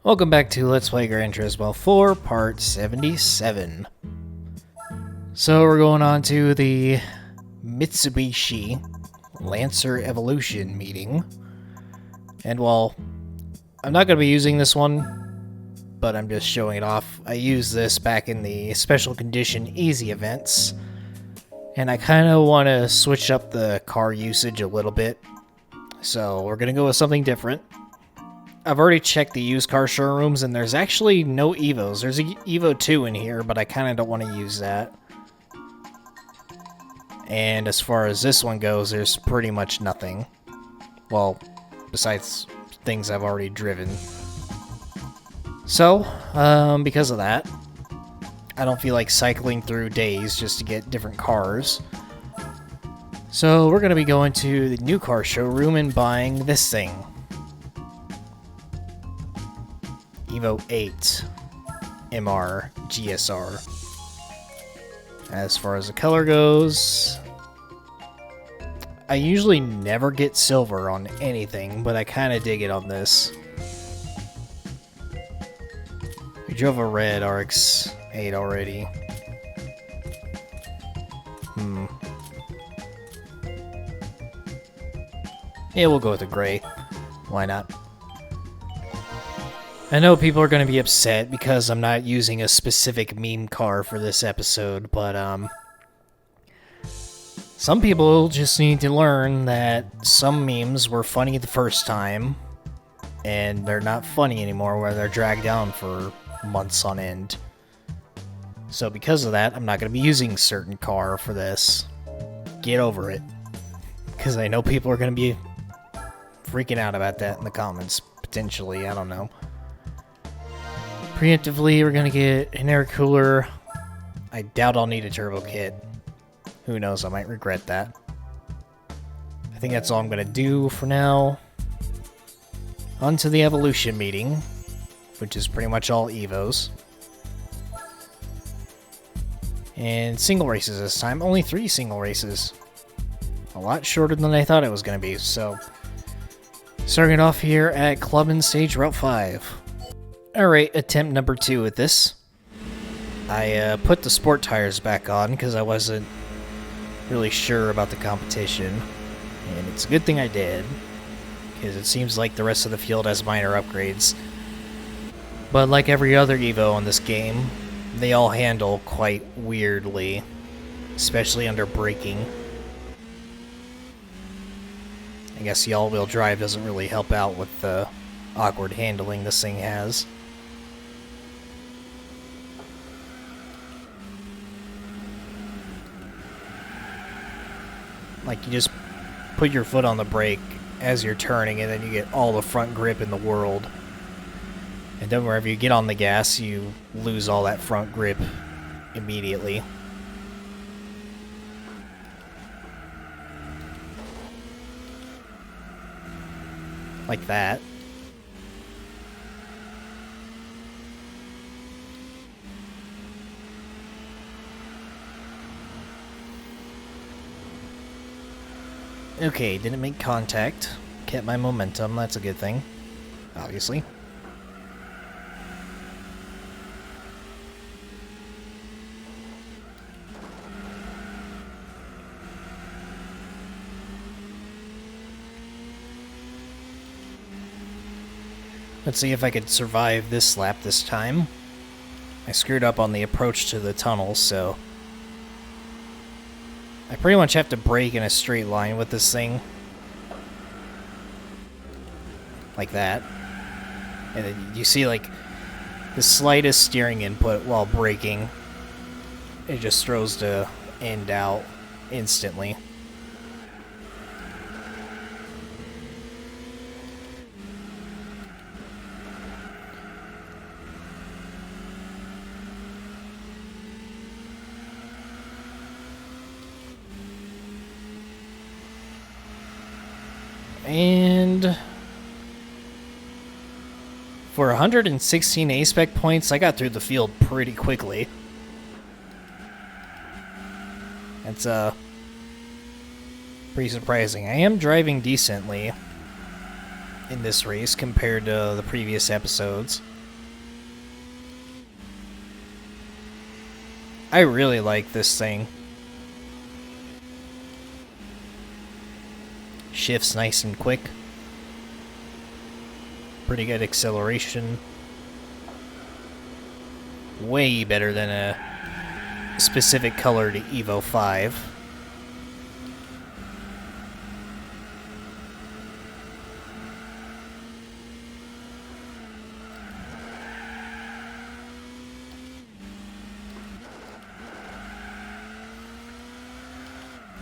Welcome back to Let's Play Gran Turismo 4, Part 77. So we're going on to the Mitsubishi Lancer Evolution meeting. And while I'm not going to be using this one, but I'm just showing it off. I used this back in the Special Condition Easy events. And I kind of want to switch up the car usage a little bit. So we're going to go with something different. I've already checked the used car showrooms, and there's actually no Evos. There's a Evo 2 in here, but I kind of don't want to use that. And as far as this one goes, there's pretty much nothing. Well, besides things I've already driven. So, because of that, I don't feel like cycling through days just to get different cars. So we're going to be going to the new car showroom and buying this thing. Evo 8 MR GSR. As far as the color goes, I usually never get silver on anything, but I kind of dig it on this. We drove a red RX 8 already. Yeah, we'll go with the gray. Why not? I know people are going to be upset because I'm not using a specific meme car for this episode, but some people just need to learn that some memes were funny the first time, and they're not funny anymore where they're dragged down for months on end. So because of that, I'm not going to be using certain car for this. Get over it. Because I know people are going to be freaking out about that in the comments, potentially, I don't know. Preemptively, we're going to get an air cooler. I doubt I'll need a turbo kit. Who knows, I might regret that. I think that's all I'm going to do for now. On to the Evolution meeting, which is pretty much all Evos. And single races this time. Only 3 single races. A lot shorter than I thought it was going to be, so... Starting off here at Clubman Stage Route 5. Alright, attempt number 2 with this. I put the sport tires back on because I wasn't really sure about the competition. And it's a good thing I did, because it seems like the rest of the field has minor upgrades. But like every other Evo in this game, they all handle quite weirdly, especially under braking. I guess the all-wheel drive doesn't really help out with the awkward handling this thing has. Like, you just put your foot on the brake as you're turning, and then you get all the front grip in the world. And then wherever you get on the gas, you lose all that front grip immediately. Like that. Okay, didn't make contact. Kept my momentum, that's a good thing. Obviously. Let's see if I could survive this lap this time. I screwed up on the approach to the tunnel, so... I pretty much have to brake in a straight line with this thing. Like that. And then you see, like, the slightest steering input while braking. It just throws the end out instantly. And for 116 A-Spec points, I got through the field pretty quickly. That's pretty surprising. I am driving decently. in this race compared to the previous episodes. I really like this thing. Shifts nice and quick. Pretty good acceleration. Way better than a specific colored Evo 5.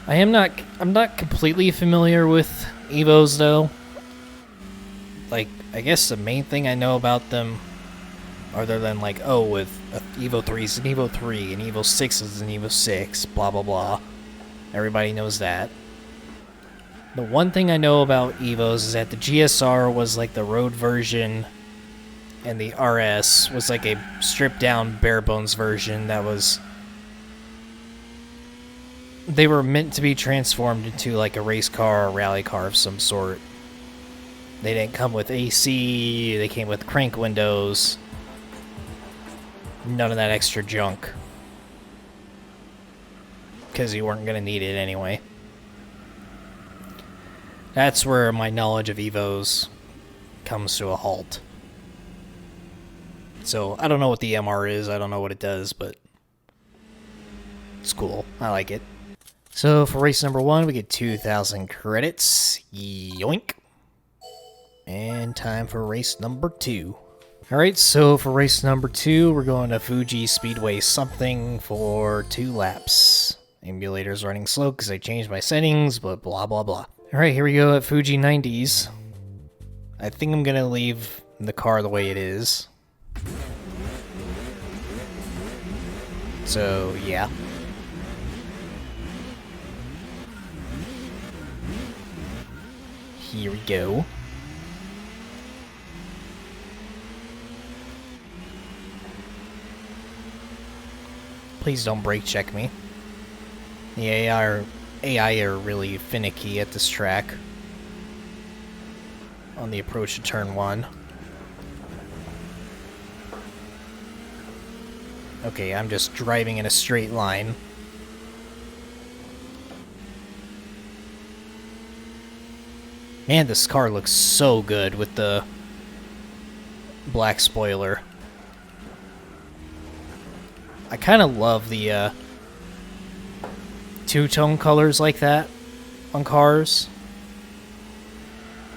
I'm not completely familiar with Evos though. Like, I guess the main thing I know about them, other than like, oh, with Evo 3 is an Evo 3, and Evo 6 is an Evo 6, blah blah blah. Everybody knows that. The one thing I know about Evos is that the GSR was like the road version, and the RS was like a stripped down bare bones version that was... They were meant to be transformed into like a race car or rally car of some sort. They didn't come with AC, they came with crank windows. None of that extra junk. Because you weren't going to need it anyway. That's where my knowledge of Evos comes to a halt. So, I don't know what the MR is, I don't know what it does, but it's cool. I like it. So, for race number 1, we get 2,000 credits. Yoink. And time for race number 2. Alright, so for race number 2, we're going to Fuji Speedway something for 2 laps. Emulator's running slow because I changed my settings, but blah blah blah. Alright, here we go at Fuji 90s. I think I'm gonna leave the car the way it is. So, yeah. Here we go. Please don't brake check me. The AI are really finicky at this track. On the approach to turn 1. Okay, I'm just driving in a straight line. Man, this car looks so good with the black spoiler. I kind of love the two-tone colors like that on cars.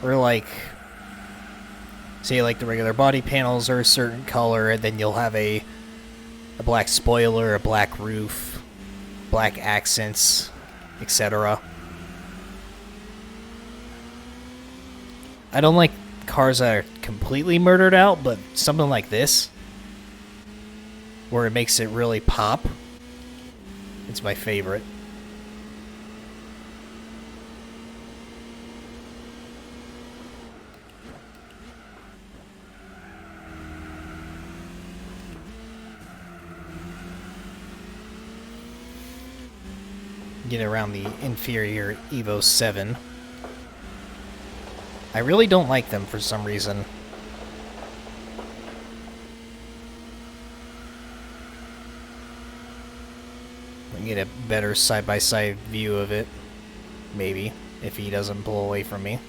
Or like, say like the regular body panels are a certain color, and then you'll have a black spoiler, a black roof, black accents, etc. I don't like cars that are completely murdered out, but something like this, where it makes it really pop, it's my favorite. Get around the inferior Evo 7. I really don't like them for some reason. I get a better side-by-side view of it. Maybe, if he doesn't pull away from me.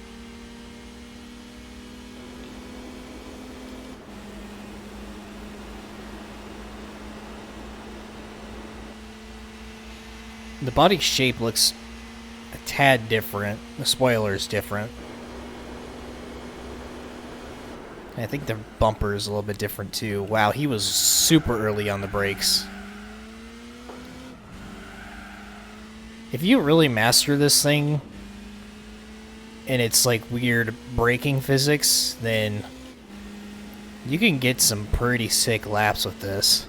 The body shape looks a tad different. The spoiler's different. I think the bumper is a little bit different too. Wow, he was super early on the brakes. If you really master this thing, and it's like weird braking physics, then you can get some pretty sick laps with this.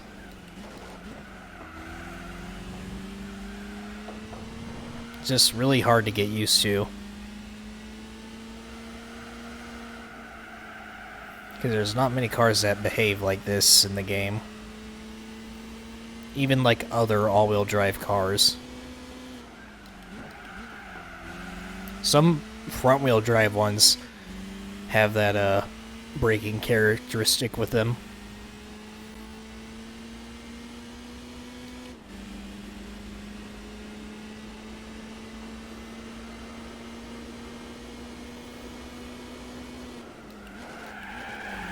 It's just really hard to get used to. Because there's not many cars that behave like this in the game. Even like other all-wheel drive cars. Some front-wheel drive ones have that braking characteristic with them.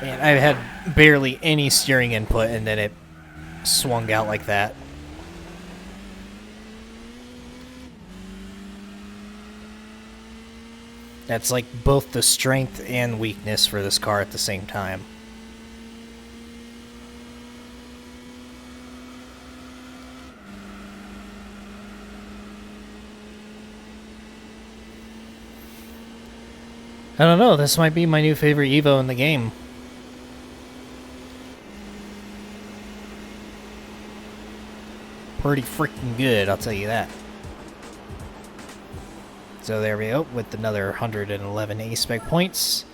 Man, I had barely any steering input, and then it swung out like that. That's like both the strength and weakness for this car at the same time. I don't know, this might be my new favorite Evo in the game. Pretty freaking good, I'll tell you that. So there we go, with another 111 A-Spec points.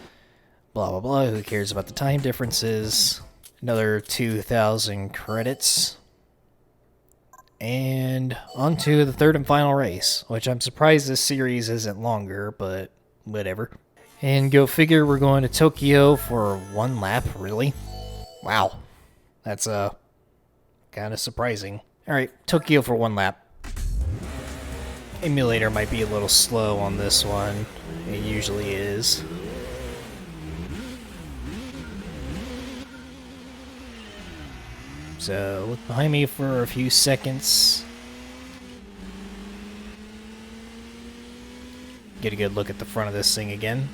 Blah, blah, blah, who cares about the time differences? Another 2,000 credits. And on to the third and final race, which I'm surprised this series isn't longer, but whatever. And go figure, we're going to Tokyo for one lap, really? Wow. That's kind of surprising. Alright, Tokyo for one lap. Emulator might be a little slow on this one. It usually is. So, look behind me for a few seconds. Get a good look at the front of this thing again.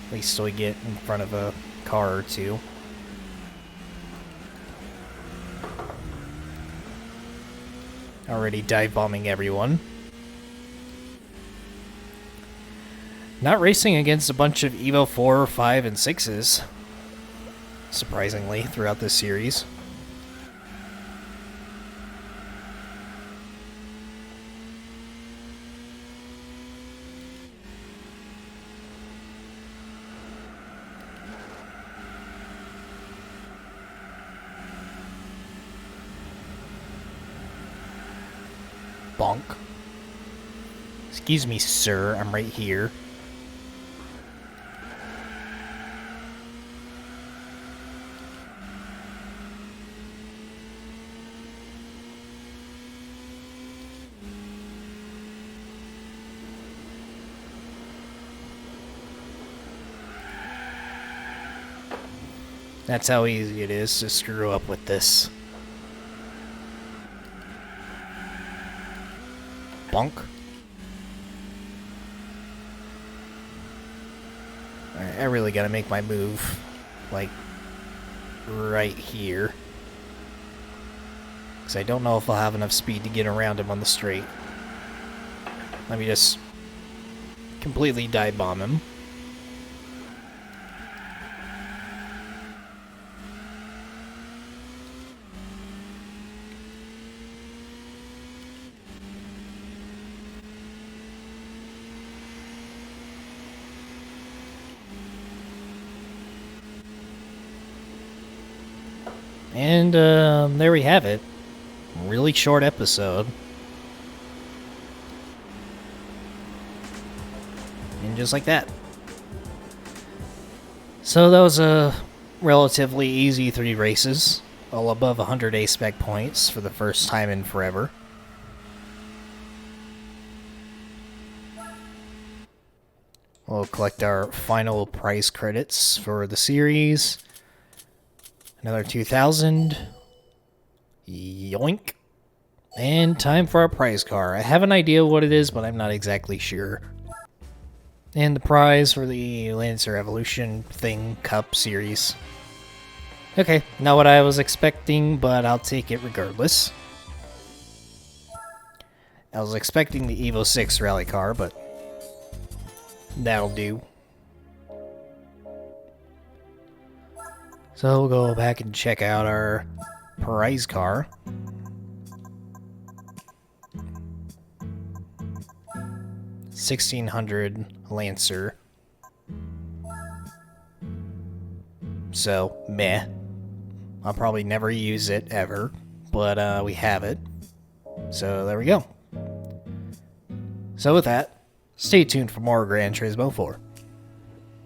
At least so we get in front of a car or two. Already dive bombing everyone. Not racing against a bunch of Evo 4, 5, and 6s. Surprisingly, throughout this series. Bonk. Excuse me, sir, I'm right here. That's how easy it is to screw up with this. Bonk. Alright, I really gotta make my move, like, right here. Because I don't know if I'll have enough speed to get around him on the straight. Let me just completely dive bomb him. And there we have it. Really short episode. And just like that. So that was a relatively easy 3 races. All above 100 A-Spec points for the first time in forever. We'll collect our final prize credits for the series. Another 2,000. Yoink. And time for our prize car. I have an idea what it is, but I'm not exactly sure. And the prize for the Lancer Evolution Thing Cup series. Okay, not what I was expecting, but I'll take it regardless. I was expecting the Evo 6 rally car, but that'll do. So we'll go back and check out our prize car. $1,600 Lancer. So, meh. I'll probably never use it ever, but we have it. So there we go. So with that, Stay tuned for more Gran Turismo 4.